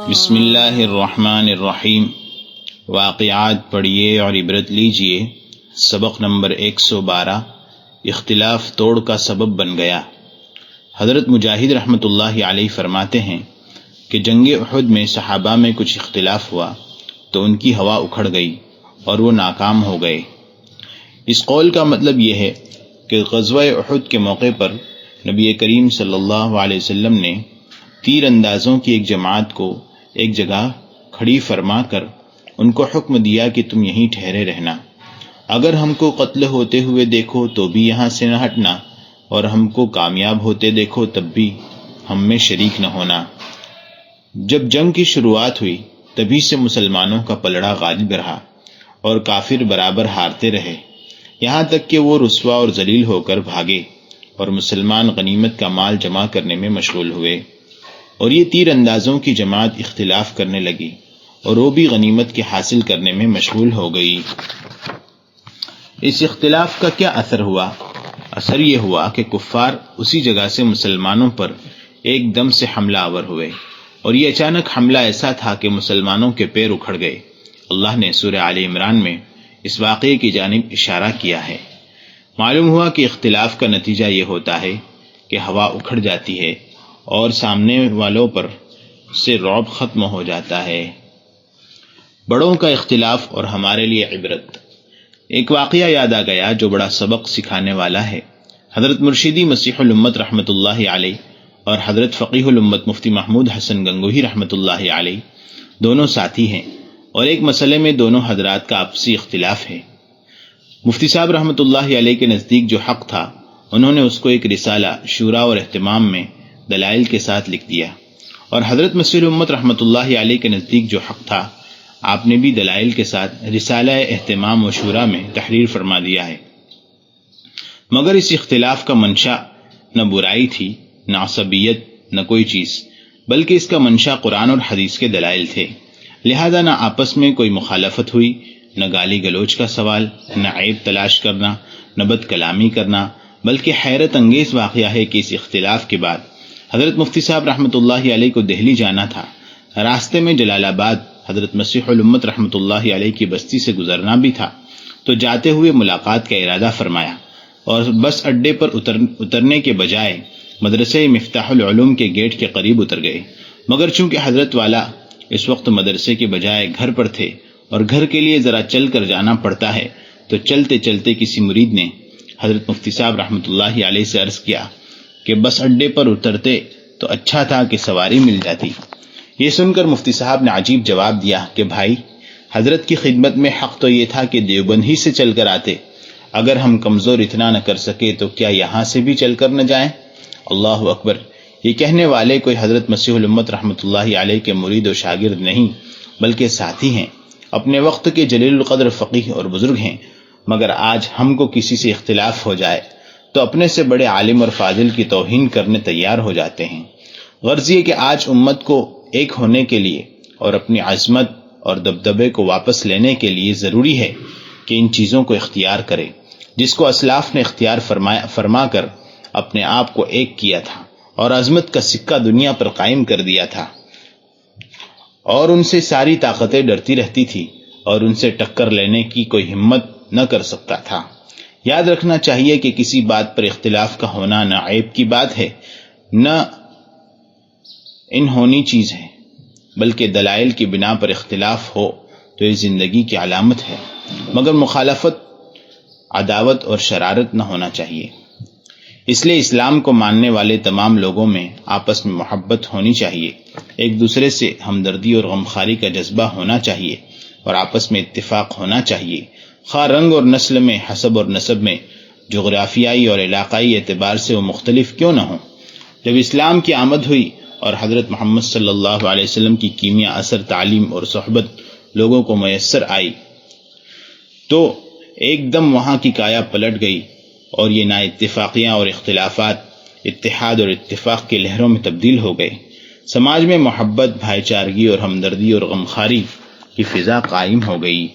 بسم اللہ الرحمن الرحیم۔ واقعات پڑھیے اور عبرت لیجیے۔ سبق نمبر 112، اختلاف توڑ کا سبب بن گیا۔ حضرت مجاہد رحمۃ اللہ علیہ فرماتے ہیں کہ جنگ احد میں صحابہ میں کچھ اختلاف ہوا تو ان کی ہوا اکھڑ گئی اور وہ ناکام ہو گئے۔ اس قول کا مطلب یہ ہے کہ غزوہ احد کے موقع پر نبی کریم صلی اللہ علیہ وسلم نے تیر اندازوں کی ایک جماعت کو ایک جگہ کھڑی فرما کر ان کو حکم دیا کہ تم یہیں ٹھہرے رہنا، اگر ہم کو قتل ہوتے ہوئے دیکھو تو بھی یہاں سے نہ ہٹنا، اور ہم کو کامیاب ہوتے دیکھو تب بھی ہم میں شریک نہ ہونا۔ جب جنگ کی شروعات ہوئی تبھی سے مسلمانوں کا پلڑا غالب رہا اور کافر برابر ہارتے رہے، یہاں تک کہ وہ رسوا اور ذلیل ہو کر بھاگے اور مسلمان غنیمت کا مال جمع کرنے میں مشغول ہوئے، اور یہ تیر اندازوں کی جماعت اختلاف کرنے لگی اور وہ بھی غنیمت کے حاصل کرنے میں مشغول ہو گئی۔ اس اختلاف کا کیا اثر ہوا؟ اثر یہ ہوا کہ کفار اسی جگہ سے مسلمانوں پر ایک دم سے حملہ آور ہوئے، اور یہ اچانک حملہ ایسا تھا کہ مسلمانوں کے پیر اکھڑ گئے۔ اللہ نے سورہ آل عمران میں اس واقعے کی جانب اشارہ کیا ہے۔ معلوم ہوا کہ اختلاف کا نتیجہ یہ ہوتا ہے کہ ہوا اکھڑ جاتی ہے اور سامنے والوں پر سے رعب ختم ہو جاتا ہے۔ بڑوں کا اختلاف اور ہمارے لیے عبرت۔ ایک واقعہ یاد آ گیا جو بڑا سبق سکھانے والا ہے۔ حضرت مرشدی مسیح الامت رحمۃ اللہ علیہ اور حضرت فقیہ الامت مفتی محمود حسن گنگوہی رحمۃ اللہ علیہ دونوں ساتھی ہیں، اور ایک مسئلے میں دونوں حضرات کا آپسی اختلاف ہے۔ مفتی صاحب رحمۃ اللہ علیہ کے نزدیک جو حق تھا انہوں نے اس کو ایک رسالہ شورا اور اہتمام میں دلائل کے ساتھ لکھ دیا، اور حضرت مسیح الامت رحمۃ اللہ علیہ کے نزدیک جو حق تھا آپ نے بھی دلائل کے ساتھ رسالہ اہتمام و شورا میں تحریر فرما دیا ہے۔ مگر اس اختلاف کا منشا نہ برائی تھی، نہ عصبیت، نہ کوئی چیز، بلکہ اس کا منشا قرآن اور حدیث کے دلائل تھے۔ لہذا نہ آپس میں کوئی مخالفت ہوئی، نہ گالی گلوچ کا سوال، نہ عیب تلاش کرنا، نہ بد کلامی کرنا، بلکہ حیرت انگیز واقعہ ہے کہ اس اختلاف کے بعد حضرت مفتی صاحب رحمۃ اللہ علیہ کو دہلی جانا تھا۔ راستے میں جلال آباد حضرت مسیح الامت رحمۃ اللہ علیہ کی بستی سے گزرنا بھی تھا، تو جاتے ہوئے ملاقات کا ارادہ فرمایا اور بس اڈے پر اترنے کے بجائے مدرسہ مفتاح العلوم کے گیٹ کے قریب اتر گئے۔ مگر چونکہ حضرت والا اس وقت مدرسے کے بجائے گھر پر تھے اور گھر کے لیے ذرا چل کر جانا پڑتا ہے، تو چلتے چلتے کسی مرید نے حضرت مفتی صاحب رحمۃ اللہ علیہ سے عرض کیا کہ بس اڈے پر اترتے تو اچھا تھا کہ سواری مل جاتی۔ یہ سن کر مفتی صاحب نے عجیب جواب دیا کہ بھائی، حضرت کی خدمت میں حق تو یہ تھا کہ دیوبند ہی سے چل کر آتے، اگر ہم کمزور اتنا نہ کر سکے تو کیا یہاں سے بھی چل کر نہ جائیں؟ اللہ اکبر! یہ کہنے والے کوئی حضرت مسیح الامت رحمۃ اللہ علیہ کے مرید و شاگرد نہیں بلکہ ساتھی ہیں، اپنے وقت کے جلیل القدر فقیہ اور بزرگ ہیں۔ مگر آج ہم کو کسی سے اختلاف ہو جائے تو اپنے سے بڑے عالم اور فاضل کی توہین کرنے تیار ہو جاتے ہیں۔ غرض یہ کہ آج امت کو ایک ہونے کے لیے اور اپنی عظمت اور دبدبے کو واپس لینے کے لیے ضروری ہے کہ ان چیزوں کو اختیار کرے جس کو اسلاف نے اختیار فرما کر اپنے آپ کو ایک کیا تھا اور عظمت کا سکہ دنیا پر قائم کر دیا تھا، اور ان سے ساری طاقتیں ڈرتی رہتی تھی اور ان سے ٹکر لینے کی کوئی ہمت نہ کر سکتا تھا۔ یاد رکھنا چاہیے کہ کسی بات پر اختلاف کا ہونا نہ عیب کی بات ہے، نہ انہونی چیز ہے، بلکہ دلائل کی بنا پر اختلاف ہو تو یہ زندگی کی علامت ہے، مگر مخالفت، عداوت اور شرارت نہ ہونا چاہیے۔ اس لیے اسلام کو ماننے والے تمام لوگوں میں آپس میں محبت ہونی چاہیے، ایک دوسرے سے ہمدردی اور غمخواری کا جذبہ ہونا چاہیے، اور آپس میں اتفاق ہونا چاہیے، خواہ رنگ اور نسل میں، حسب اور نسب میں، جغرافیائی اور علاقائی اعتبار سے وہ مختلف کیوں نہ ہوں۔ جب اسلام کی آمد ہوئی اور حضرت محمد صلی اللہ علیہ وسلم کی کیمیا اثر تعلیم اور صحبت لوگوں کو میسر آئی تو ایک دم وہاں کی کایا پلٹ گئی، اور یہ نا اتفاقیاں اور اختلافات اتحاد اور اتفاق کی لہروں میں تبدیل ہو گئے۔ سماج میں محبت، بھائی چارگی اور ہمدردی اور غمخواری کی فضا قائم ہو گئی۔